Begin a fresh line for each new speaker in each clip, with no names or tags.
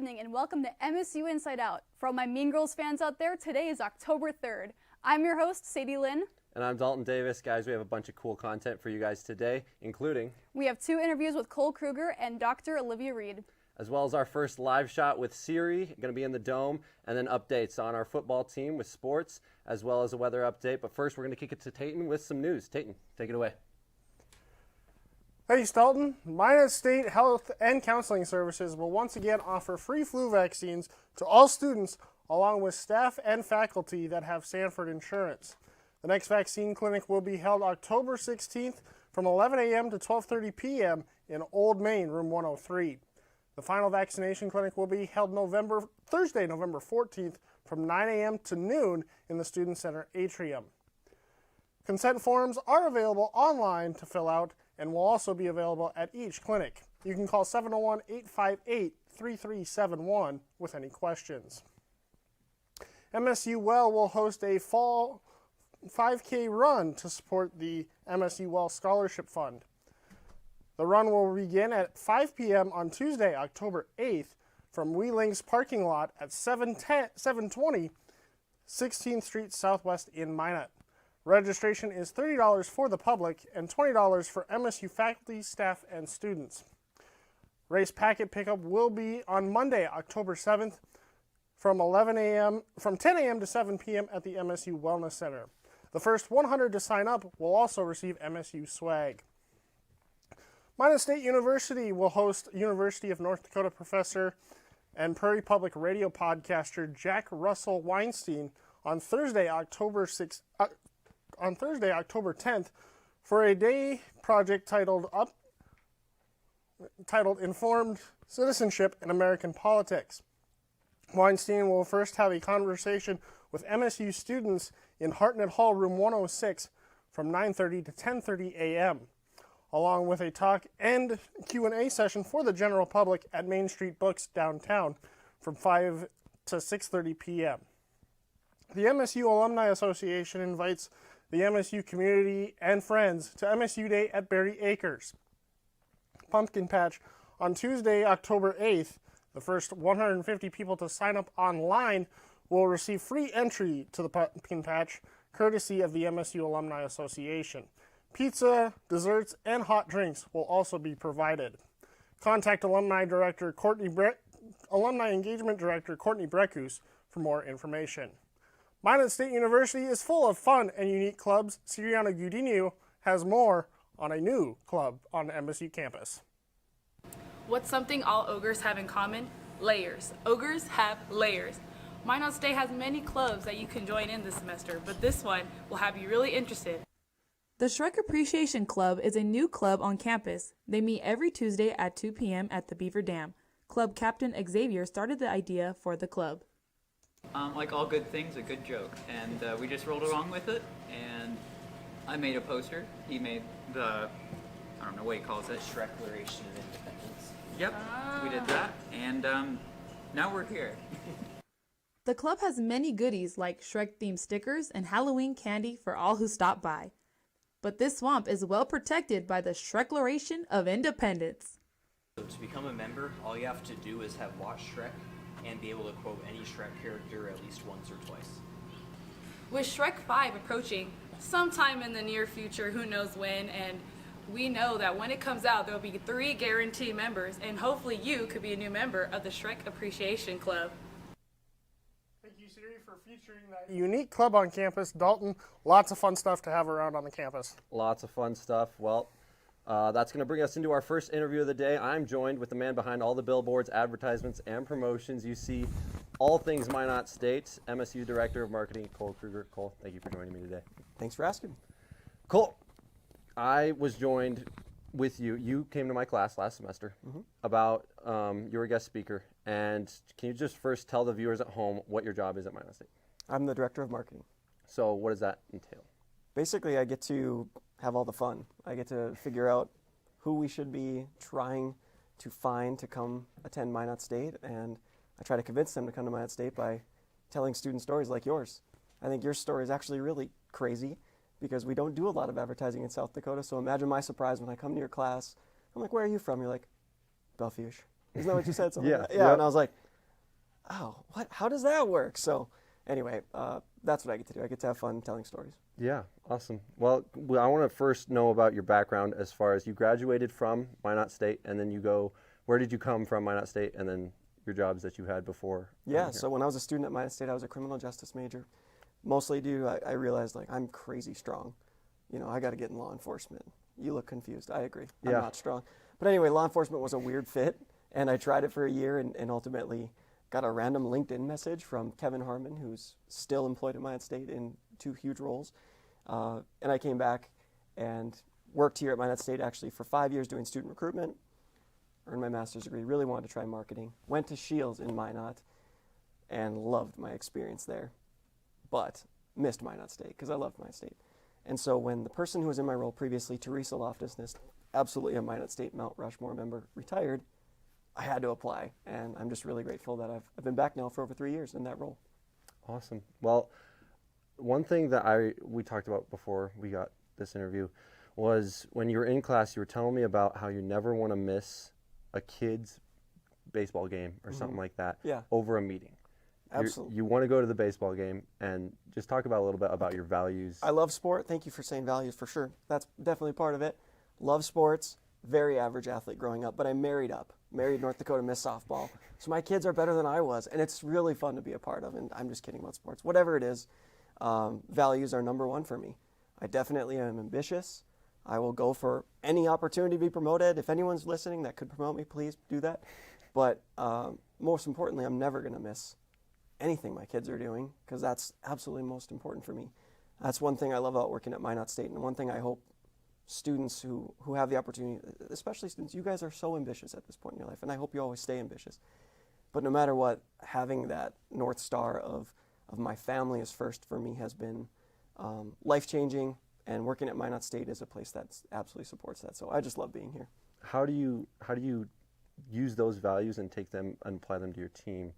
evening and welcome to MSU Inside Out. For all my Mean Girls fans out there, today is October 3rd. I'm your host, Sadie Lynn.
And I'm Dalton Davis. Guys, we have a bunch of cool content for you guys today, including...
We have 2 interviews with Krueger and Dr. Olivia Reed.
As well as our first live shot with Siri, going to be in the Dome, and then updates on our football team with sports, as well as a weather update. But first, we're going to kick it to Tayton with some news. Tayton, take it away.
Thanks, Dalton. Minot State Health and Counseling Services will once again offer free flu vaccines to all students, along with staff and faculty that have Sanford insurance. The next vaccine clinic will be held October 16th from 11 a.m. to 12:30 p.m. in Old Main, room 103. The final vaccination clinic will be held Thursday, November 14th from 9 a.m. to noon in the Student Center atrium. Consent forms are available online to fill out and will also be available at each clinic. You can call 701-858-3371 with any questions. MSU Well will host a fall 5K run to support the MSU Well Scholarship Fund. The run will begin at 5 p.m. on Tuesday, October 8th from Wheeling's parking lot at 720 16th Street Southwest in Minot. Registration is $30 for the public and $20 for MSU faculty, staff, and students. Race packet pickup will be on Monday, October 7th from 10 a.m. to 7 p.m. at the MSU Wellness Center. The first 100 to sign up will also receive MSU swag. Minot State University will host University of North Dakota professor and Prairie Public radio podcaster Jack Russell Weinstein on Thursday, October 10th for a day project titled Informed Citizenship in American Politics. Weinstein will first have a conversation with MSU students in Hartnett Hall, room 106 from 9:30 to 10:30 a.m., along with a talk and Q&A session for the general public at Main Street Books downtown from 5 to 6:30 p.m. The MSU Alumni Association invites the MSU community and friends to MSU Day at Berry Acres Pumpkin Patch on Tuesday, October 8th. The first 150 people to sign up online will receive free entry to the Pumpkin Patch, courtesy of the MSU Alumni Association. Pizza, desserts, and hot drinks will also be provided. Contact Alumni Engagement Director Courtney Breckus for more information. Minot State University is full of fun and unique clubs. Siriana Gudino has more on a new club on the MSU campus.
What's something all ogres have in common? Layers. Ogres have layers. Minot State has many clubs that you can join in this semester, but this one will have you really interested.
The Shrek Appreciation Club is a new club on campus. They meet every Tuesday at 2 p.m. at the Beaver Dam. Club Captain Xavier started the idea for the club.
Like all good things, a good joke. And we just rolled along with it, and I made a poster. He made the, I don't know what he calls it.
Shrek Appreciation of Independence.
Yep, we did that, and now we're here.
The club has many goodies like Shrek-themed stickers and Halloween candy for all who stop by. But this swamp is well protected by the Shrekleration of Independence.
So to become a member, all you have to do is have watched Shrek and be able to quote any Shrek character at least once or twice.
With Shrek 5 approaching sometime in the near future, who knows when, and we know that when it comes out, there will be 3 guaranteed members, and hopefully you could be a new member of the Shrek Appreciation Club.
Thank you, Siri, for featuring that unique club on campus. Dalton, lots of fun stuff to have around on the campus.
Lots of fun stuff. Well, that's going to bring us into our first interview of the day. I'm joined with the man behind all the billboards, advertisements, and promotions. You see all things Minot State, MSU Director of Marketing, Krueger. Cole, thank you for joining me today.
Thanks for asking.
Cole, I was joined with you. You came to my class last semester about you were a guest speaker. And can you just first tell the viewers at home what your job is at Minot State?
I'm the Director of Marketing.
So what does that entail?
Basically, I get to have all the fun. I get to figure out who we should be trying to find to come attend Minot State, and I try to convince them to come to Minot State by telling student stories like yours. I think your story is actually really crazy because we don't do a lot of advertising in South Dakota, so imagine my surprise when I come to your class. I'm like, where are you from? You're like, Belfiush. Isn't that what you said?
Yeah.
And I was like, oh, what? How does that work? So anyway, that's what I get to do. I get to have fun telling stories.
Yeah, awesome. Well, I want to first know about your background as far as you graduated from Minot State, and then where did you come from Minot State, and then your jobs that you had before?
Yeah, so when I was a student at Minot State, I was a criminal justice major. Mostly due, I realized, like, I'm crazy strong. You know, I got to get in law enforcement. You look confused. I agree. I'm not strong. But anyway, law enforcement was a weird fit, and I tried it for a year and ultimately got a random LinkedIn message from Kevin Harmon, who's still employed at Minot State in 2 huge roles. And I came back and worked here at Minot State actually for 5 years doing student recruitment, earned my master's degree, really wanted to try marketing, went to Shields in Minot, and loved my experience there. But missed Minot State because I loved Minot State. And so when the person who was in my role previously, Teresa Loftusness, absolutely a Minot State Mount Rushmore member, retired, I had to apply. And I'm just really grateful that I've been back now for over 3 years in that role.
Awesome. Well, one thing that we talked about before we got this interview was when you were in class, you were telling me about how you never want to miss a kid's baseball game or something like that over a meeting.
Absolutely.
You want to go to the baseball game, and just talk about a little bit about your values.
I love sport. Thank you for saying values, for sure. That's definitely part of it. Love sports. Very average athlete growing up, but I married North Dakota Miss softball. So my kids are better than I was, and it's really fun to be a part of, and I'm just kidding about sports. Whatever it is, values are number one for me. I definitely am ambitious. I will go for any opportunity to be promoted. If anyone's listening that could promote me, please do that. But most importantly, I'm never going to miss anything my kids are doing, because that's absolutely most important for me. That's one thing I love about working at Minot State, and one thing I hope students who have the opportunity, especially students, you guys are so ambitious at this point in your life, and I hope you always stay ambitious. But no matter what, having that North Star of my family is first for me has been life-changing, and working at Minot State is a place that absolutely supports that. So I just love being here.
How do you use those values and take them and apply them to your team?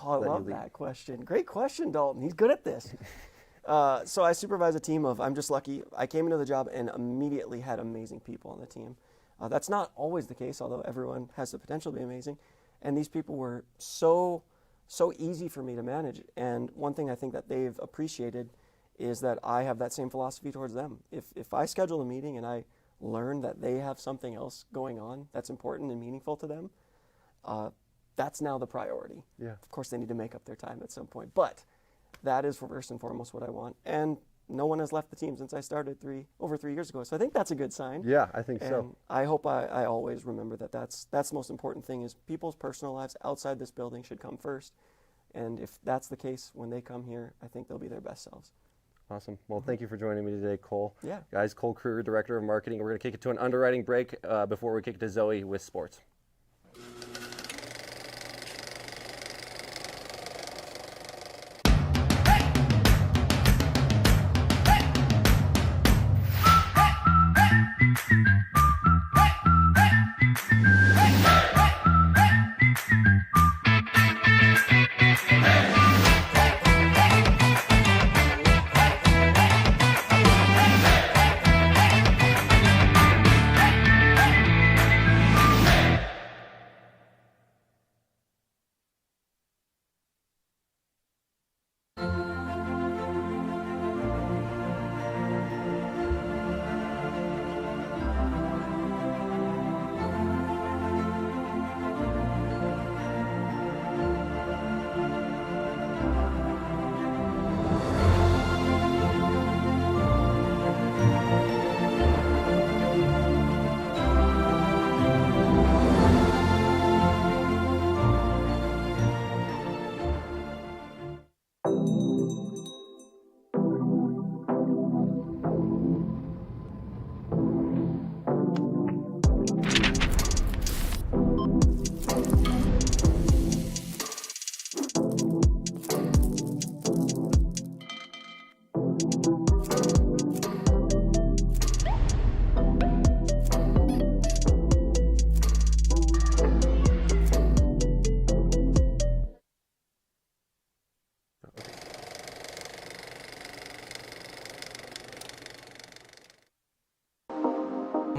Oh, I love that question. Great question, Dalton. He's good at this. So I supervise a team of, I'm just lucky, I came into the job and immediately had amazing people on the team. That's not always the case, although everyone has the potential to be amazing. And these people were so easy for me to manage. And one thing I think that they've appreciated is that I have that same philosophy towards them. If I schedule a meeting and I learn that they have something else going on that's important and meaningful to them, that's now the priority.
Yeah.
Of course, they need to make up their time at some point, but that is first and foremost what I want. And no one has left the team since I started over 3 years ago, so I think that's a good sign.
Yeah, I think so.
I hope I always remember that's the most important thing, is people's personal lives outside this building should come first. And if that's the case when they come here, I think they'll be their best selves.
Awesome. Well, thank you for joining me today, Cole.
Yeah.
Guys, Cole Krueger, Director of Marketing. We're going to kick it to an underwriting break before we kick it to Zoe with sports.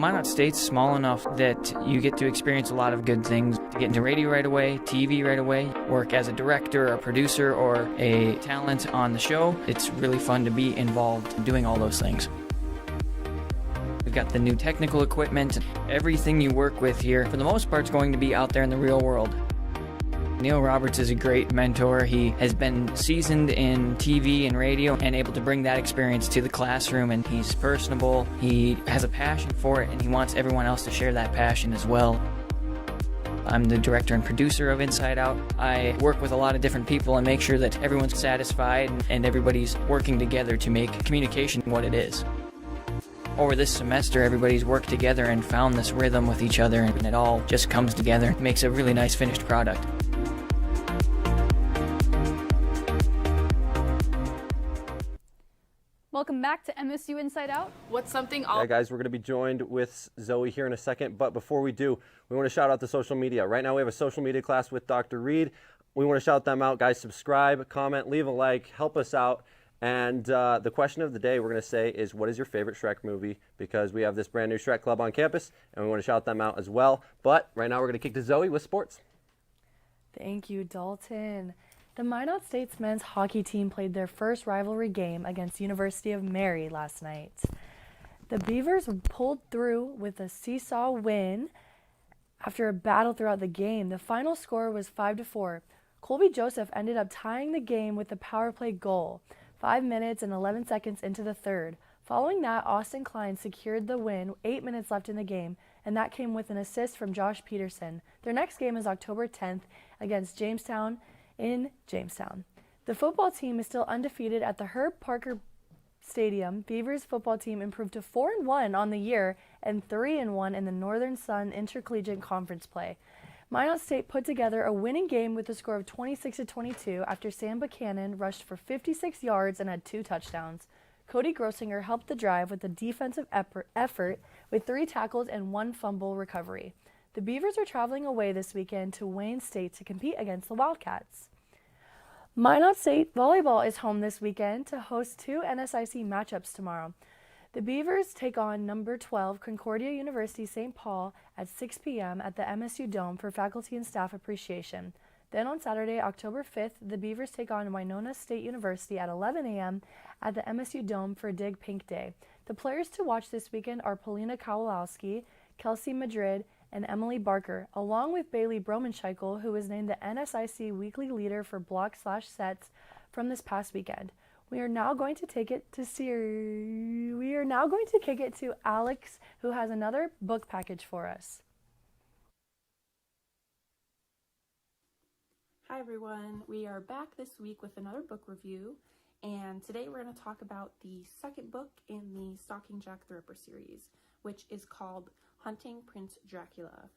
Minot State's small enough that you get to experience a lot of good things. To get into radio right away, TV right away, work as a director, a producer, or a talent on the show. It's really fun to be involved in doing all those things. We've got the new technical equipment. Everything you work with here, for the most part, is going to be out there in the real world. Neil Roberts is a great mentor. He has been seasoned in TV and radio and able to bring that experience to the classroom, and he's personable. He has a passion for it, and he wants everyone else to share that passion as well. I'm the director and producer of Inside Out. I work with a lot of different people and make sure that everyone's satisfied and everybody's working together to make communication what it is. Over this semester, everybody's worked together and found this rhythm with each other, and it all just comes together. It makes a really nice finished product.
Welcome back to MSU Inside Out.
What's something
Yeah, guys, we're going to be joined with Zoe here in a second, but before we do, we want to shout out the social media. Right now we have a social media class with Dr. Reed. We want to shout them out. Guys, subscribe, comment, leave a like, help us out. And the question of the day we're going to say is, what is your favorite Shrek movie? Because we have this brand new Shrek Club on campus, and we want to shout them out as well. But right now we're going to kick to Zoe with sports.
Thank you, Dalton. The Minot State's men's hockey team played their first rivalry game against University of Mary last night. The Beavers pulled through with a seesaw win after a battle throughout the game. The final score was 5-4. Colby Joseph ended up tying the game with a power play goal, 5 minutes and 11 seconds into the third. Following that, Austin Klein secured the win, 8 minutes left in the game, and that came with an assist from Josh Peterson. Their next game is October 10th against Jamestown in Jamestown. The football team is still undefeated at the Herb Parker Stadium. Beavers football team improved to 4-1 on the year and 3-1 in the Northern Sun Intercollegiate Conference play. Minot State put together a winning game with a score of 26-22 after Sam Buchanan rushed for 56 yards and had 2 touchdowns. Cody Grossinger helped the drive with a defensive effort with 3 tackles and 1 fumble recovery. The Beavers are traveling away this weekend to Wayne State to compete against the Wildcats. Minot State volleyball is home this weekend to host 2 NSIC matchups tomorrow. The Beavers take on number 12 Concordia University St. Paul at 6 p.m. at the MSU Dome for faculty and staff appreciation. Then on Saturday, October 5th, the Beavers take on Winona State University at 11 a.m. at the MSU Dome for Dig Pink Day. The players to watch this weekend are Polina Kowalowski, Kelsey Madrid, and Emily Barker, along with Bailey Bromenscheikel, who was named the NSIC Weekly Leader for block/sets from this past weekend. We are now going to kick it to Alex, who has another book package for us.
Hi everyone, we are back this week with another book review, and today we're going to talk about the second book in the Stalking Jack the Ripper series, which is called Hunting Prince Dracula.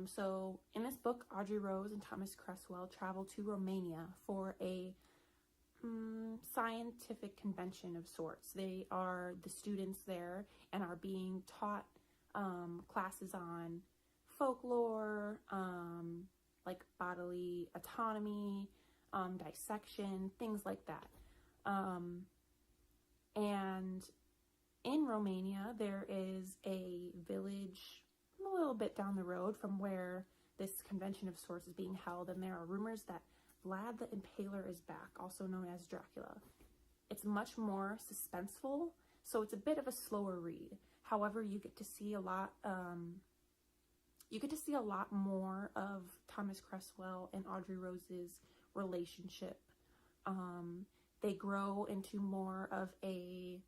So in this book, Audrey Rose and Thomas Cresswell travel to Romania for a scientific convention of sorts. They are the students there and are being taught classes on folklore, like bodily autonomy, dissection, things like that. And in Romania, there is a village a little bit down the road from where this convention of sorts is being held, and there are rumors that Vlad the Impaler is back, also known as Dracula. It's much more suspenseful, so it's a bit of a slower read. However, you get to see a lot more of Thomas Cresswell and Audrey Rose's relationship. They grow into more of a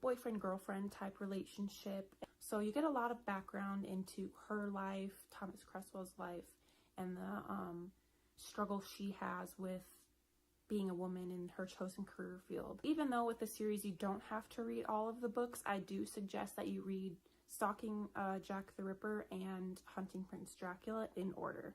boyfriend-girlfriend type relationship. So you get a lot of background into her life, Thomas Cresswell's life, and the struggle she has with being a woman in her chosen career field. Even though with the series you don't have to read all of the books, I do suggest that you read Stalking Jack the Ripper and Hunting Prince Dracula in order.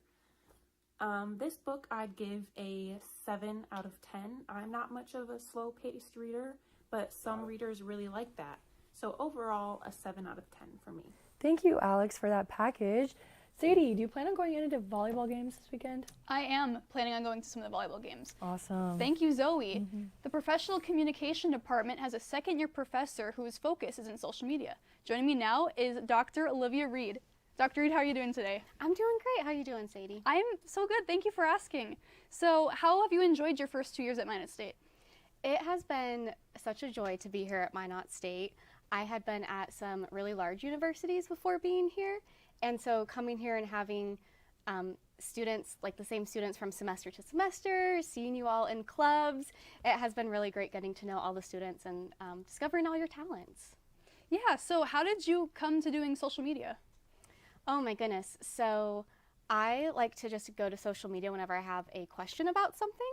This book I'd give a 7 out of 10. I'm not much of a slow-paced reader, but some readers really like that. So overall, a 7 out of 10 for me.
Thank you, Alex, for that package. Sadie, do you plan on going into volleyball games this weekend?
I am planning on going to some of the volleyball games.
Awesome.
Thank you, Zoe. The Professional Communication Department has a second-year professor whose focus is in social media. Joining me now is Dr. Olivia Reed. Dr. Reed, how are you doing today?
I'm doing great. How are you doing, Sadie?
I'm so good. Thank you for asking. So how have you enjoyed your first 2 years at Minot State?
It has been such a joy to be here at Minot State. I had been at some really large universities before being here, and so coming here and having students, like the same students from semester to semester, seeing you all in clubs, it has been really great getting to know all the students and discovering all your talents.
Yeah, so how did you come to doing social media?
Oh my goodness. So I like to just go to social media whenever I have a question about something.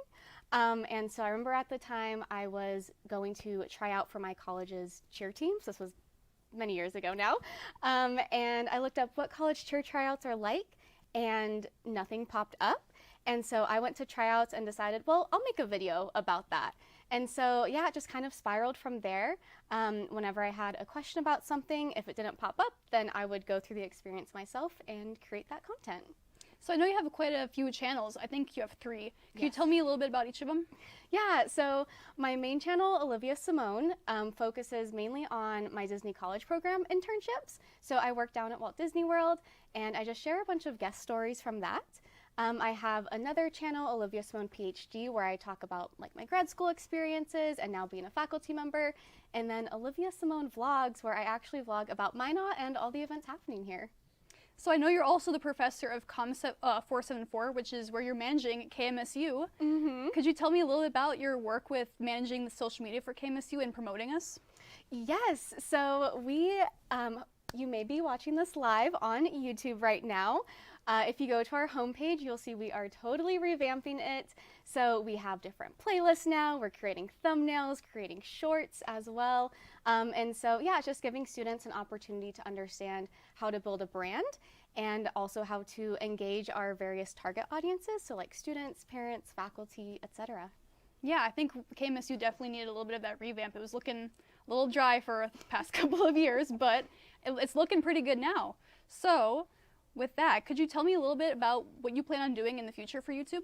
And so I remember at the time I was going to try out for my college's cheer teams. This was many years ago now. And I looked up what college cheer tryouts are like, and nothing popped up. And so I went to tryouts and decided, well, I'll make a video about that. And so, yeah, it just kind of spiraled from there. Whenever I had a question about something, if it didn't pop up, then I would go through the experience myself and create that content.
So I know you have quite a few channels. I think you have 3. Can you tell me a little bit about each of them?
Yeah, so my main channel, Olivia Simone, focuses mainly on my Disney College Program internships. So I work down at Walt Disney World, and I just share a bunch of guest stories from that. I have another channel, Olivia Simone PhD, where I talk about like my grad school experiences and now being a faculty member. And then Olivia Simone Vlogs, where I actually vlog about Minot and all the events happening here.
So I know you're also the professor of Concept 474, which is where you're managing KMSU. Could you tell me a little bit about your work with managing the social media for KMSU and promoting us?
Yes, so you may be watching this live on YouTube right now. If you go to our homepage, you'll see we are totally revamping it. So we have different playlists now. We're creating thumbnails, creating shorts as well. And so, yeah, it's just giving students an opportunity to understand how to build a brand and also how to engage our various target audiences. So like students, parents, faculty, etc.
Yeah, I think KMSU definitely needed a little bit of that revamp. It was looking a little dry for the past couple of years, but it's looking pretty good now. So with that, could you tell me a little bit about what you plan on doing in the future for YouTube?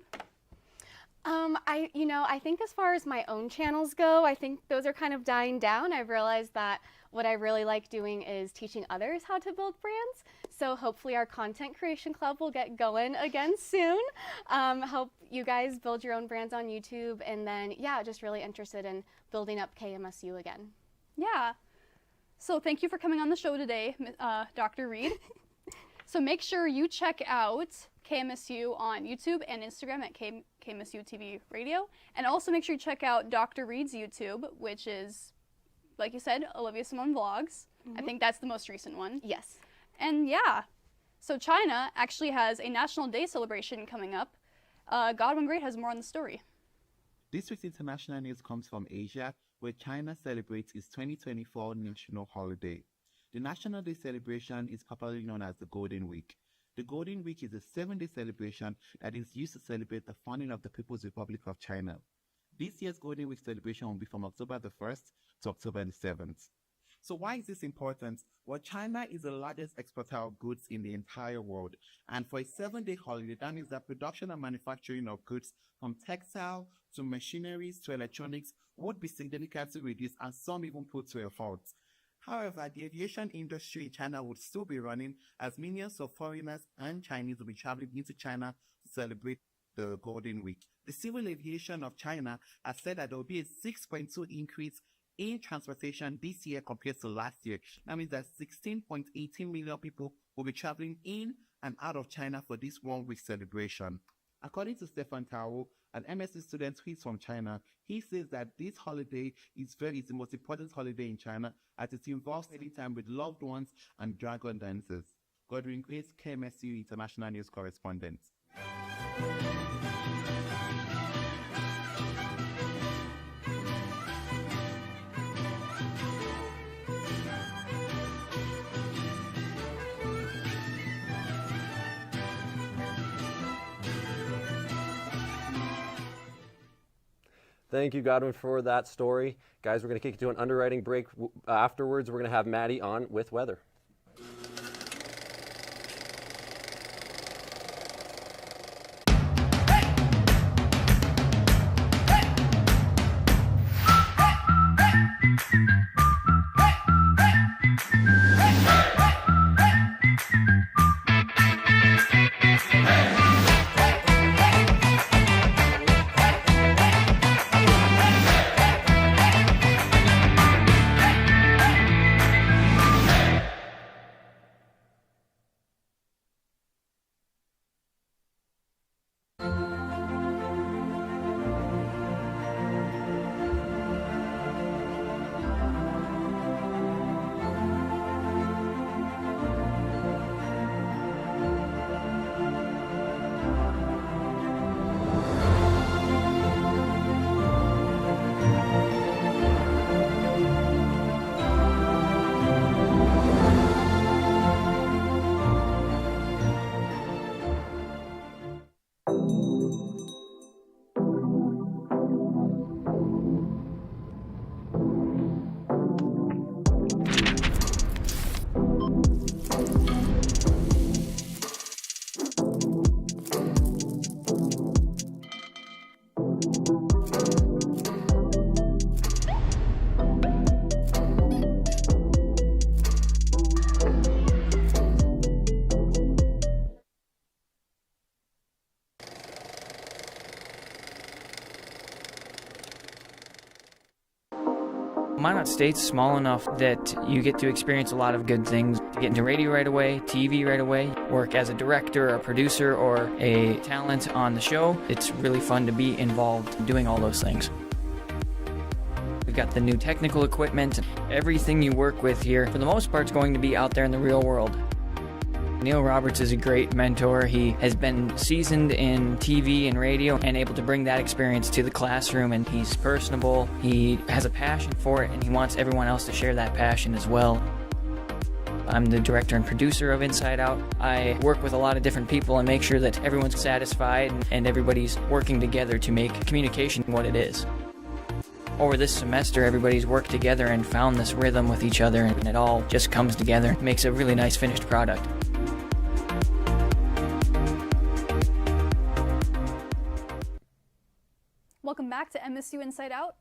I think as far as my own channels go, I think those are kind of dying down. I've realized that what I really like doing is teaching others how to build brands. So hopefully our content creation club will get going again soon. Help you guys build your own brands on YouTube. And then, yeah, just really interested in building up KMSU again.
Yeah. So thank you for coming on the show today, Dr. Reed. So make sure you check out KMSU on YouTube and Instagram at KMSU TV Radio. And also make sure you check out Dr. Reed's YouTube, which is, like you said, Olivia Simone Vlogs. I think that's the most recent one.
Yes.
And yeah, so China actually has a National Day celebration coming up. Godwin Great has more on the story.
This week's international news comes from Asia, where China celebrates its 2024 national holiday. The National Day celebration is popularly known as the Golden Week. The Golden Week is a 7-day celebration that is used to celebrate the founding of the People's Republic of China. This year's Golden Week celebration will be from October the 1st to October the 7th. So why is this important? Well, China is the largest exporter of goods in the entire world. And for a 7-day holiday, that means that production and manufacturing of goods from textile to machineries to electronics would be significantly reduced and some even put to a halt. However, the aviation industry in China would still be running as millions of foreigners and Chinese will be traveling into China to celebrate the Golden Week. The Civil Aviation of China has said that there will be a 6.2 increase in transportation this year compared to last year. That means that 16.18 million people will be traveling in and out of China for this 1 week celebration. According to Stefan Tao, an MSU student who is from China, he says that this holiday is the most important holiday in China as it involves spending time with loved ones and dragon dances. Godwin Great, KMSU International News Correspondent.
Thank you, Godwin, for that story. Guys, we're going to kick it to an underwriting break. Afterwards, we're going to have Maddie on with weather.
Minot State's small enough that you get to experience a lot of good things. To get into radio right away, TV right away, work as a director, a producer, or a talent on the show. It's really fun to be involved doing all those things. We've got the new technical equipment. Everything you work with here, for the most part, is going to be out there in the real world. Neil Roberts is a great mentor. He has been seasoned in TV and radio and able to bring that experience to the classroom, and he's personable. He has a passion for it, and he wants everyone else to share that passion as well. I'm the director and producer of Inside Out. I work with a lot of different people and make sure that everyone's satisfied and everybody's working together to make communication what it is. Over this semester, everybody's worked together and found this rhythm with each other, and it all just comes together. It makes a really nice finished product.
Welcome back to MSU Inside Out.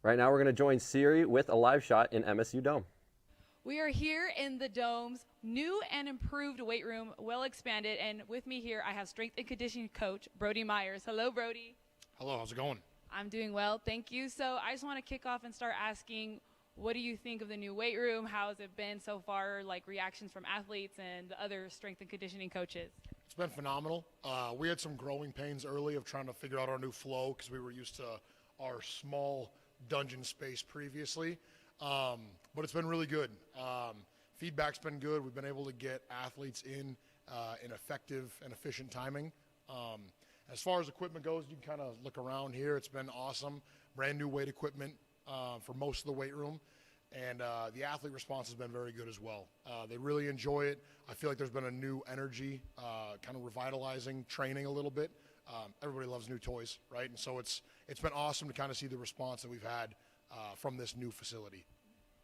Right now we're going to join Siri with a live shot in MSU Dome.
We are here in the Dome's new and improved weight room, well expanded, and with me here I have strength and conditioning coach Brody Myers. Hello, Brody.
Hello, how's it going?
I'm doing well, thank you. So I just want to kick off and start asking, what do you think of the new weight room? How has it been so far, like reactions from athletes and the other strength and conditioning coaches?
It's been phenomenal. We had some growing pains early of trying to figure out our new flow because we were used to our small dungeon space previously. But it's been really good. Feedback's been good. We've been able to get athletes in effective and efficient timing. As far as equipment goes, you can kind of look around here. It's been awesome. Brand new weight equipment for most of the weight room. And the athlete response has been very good as well. They really enjoy it. I feel like there's been a new energy, kind of revitalizing training a little bit. Everybody loves new toys, right? And so it's been awesome to kind of see the response that we've had from this new facility.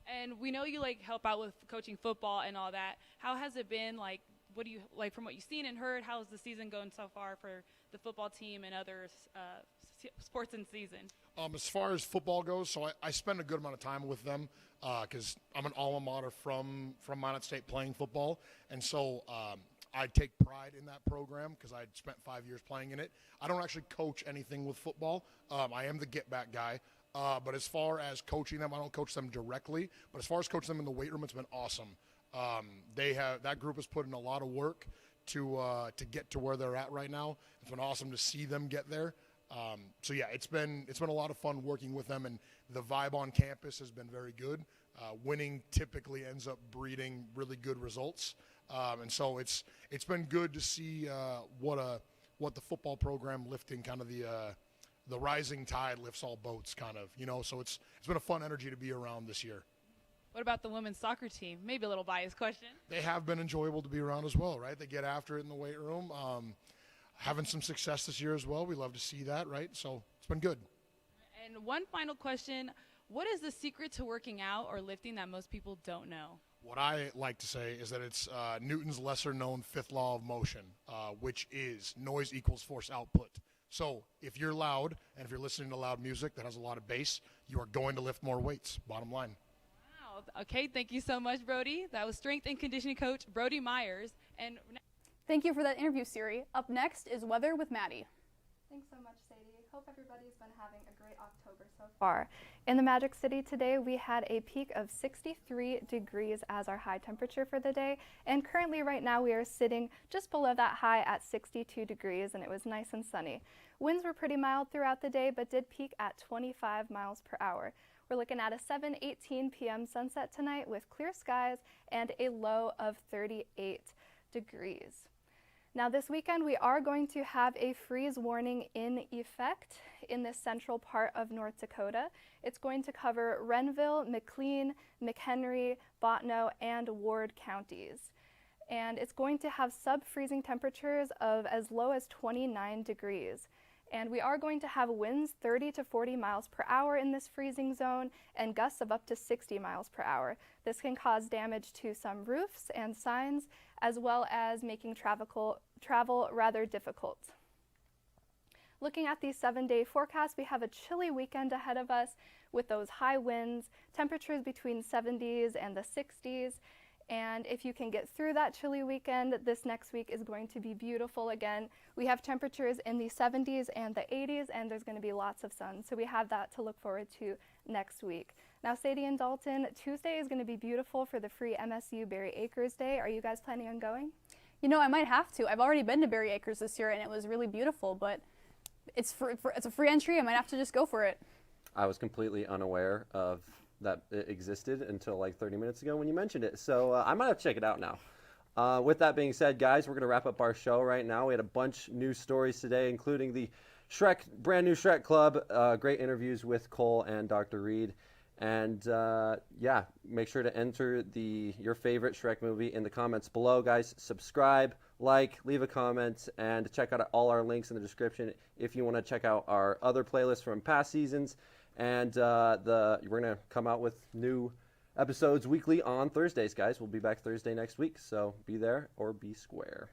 And we know you like help out with coaching football and all that. How has it been? Like, what do you like from what you've seen and heard? How's the season going so far for the football team and other sports in season?
As far as football goes, so I spend a good amount of time with them because I'm an alma mater from Minot State playing football, and so I take pride in that program because I spent 5 years playing in it. I don't actually coach anything with football. I am the get-back guy, but as far as coaching them, I don't coach them directly, but as far as coaching them in the weight room, it's been awesome. That group has put in a lot of work to get to where they're at right now. It's been awesome to see them get there. So yeah, it's been a lot of fun working with them, and the vibe on campus has been very good. Winning typically ends up breeding really good results, and so it's been good to see what the football program lifting, kind of the rising tide lifts all boats, kind of, you know. So it's been a fun energy to be around this year.
What about the women's soccer team? Maybe a little biased question.
They have been enjoyable to be around as well, right? They get after it in the weight room. Having some success this year as well. We love to see that, right? So it's been good.
And one final question. What is the secret to working out or lifting that most people don't know?
What I like to say is that it's Newton's lesser-known fifth law of motion, which is noise equals force output. So if you're loud and if you're listening to loud music that has a lot of bass, you are going to lift more weights, bottom line.
Wow. Okay, thank you so much, Brody. That was strength and conditioning coach Brody Myers. And
thank you for that interview, Siri. Up next is Weather with Maddie.
Thanks so much, Sadie. Hope everybody's been having a great October so far. In the Magic City today, we had a peak of 63 degrees as our high temperature for the day, and currently right now we are sitting just below that high at 62 degrees, and it was nice and sunny. Winds were pretty mild throughout the day, but did peak at 25 miles per hour. We're looking at a 7:18 p.m. sunset tonight with clear skies and a low of 38 degrees. Now this weekend we are going to have a freeze warning in effect in the central part of North Dakota. It's going to cover Renville, McLean, McHenry, Bottineau, and Ward counties. And it's going to have sub-freezing temperatures of as low as 29 degrees. And we are going to have winds 30 to 40 miles per hour in this freezing zone and gusts of up to 60 miles per hour. This can cause damage to some roofs and signs, as well as making travel rather difficult. Looking at the 7-day forecast, we have a chilly weekend ahead of us with those high winds, temperatures between 70s and the 60s, And if you can get through that chilly weekend, this next week is going to be beautiful again. We have temperatures in the 70s and the 80s, and there's going to be lots of sun. So we have that to look forward to next week. Now, Sadie and Dalton, Tuesday is going to be beautiful for the free MSU Berry Acres Day. Are you guys planning on going?
You know, I might have to. I've already been to Berry Acres this year, and it was really beautiful, but it's a free entry. I might have to just go for it.
I was completely unaware of that it existed until like 30 minutes ago when you mentioned it. So I might have to check it out now. With that being said, guys, we're going to wrap up our show right now. We had a bunch of news stories today, including the brand new Shrek Club, great interviews with Cole and Dr. Reed. And yeah, make sure to enter your favorite Shrek movie in the comments below, guys. Subscribe, like, leave a comment, and check out all our links in the description if you want to check out our other playlists from past seasons. And we're going to come out with new episodes weekly on Thursdays, guys. We'll be back Thursday next week, so be there or be square.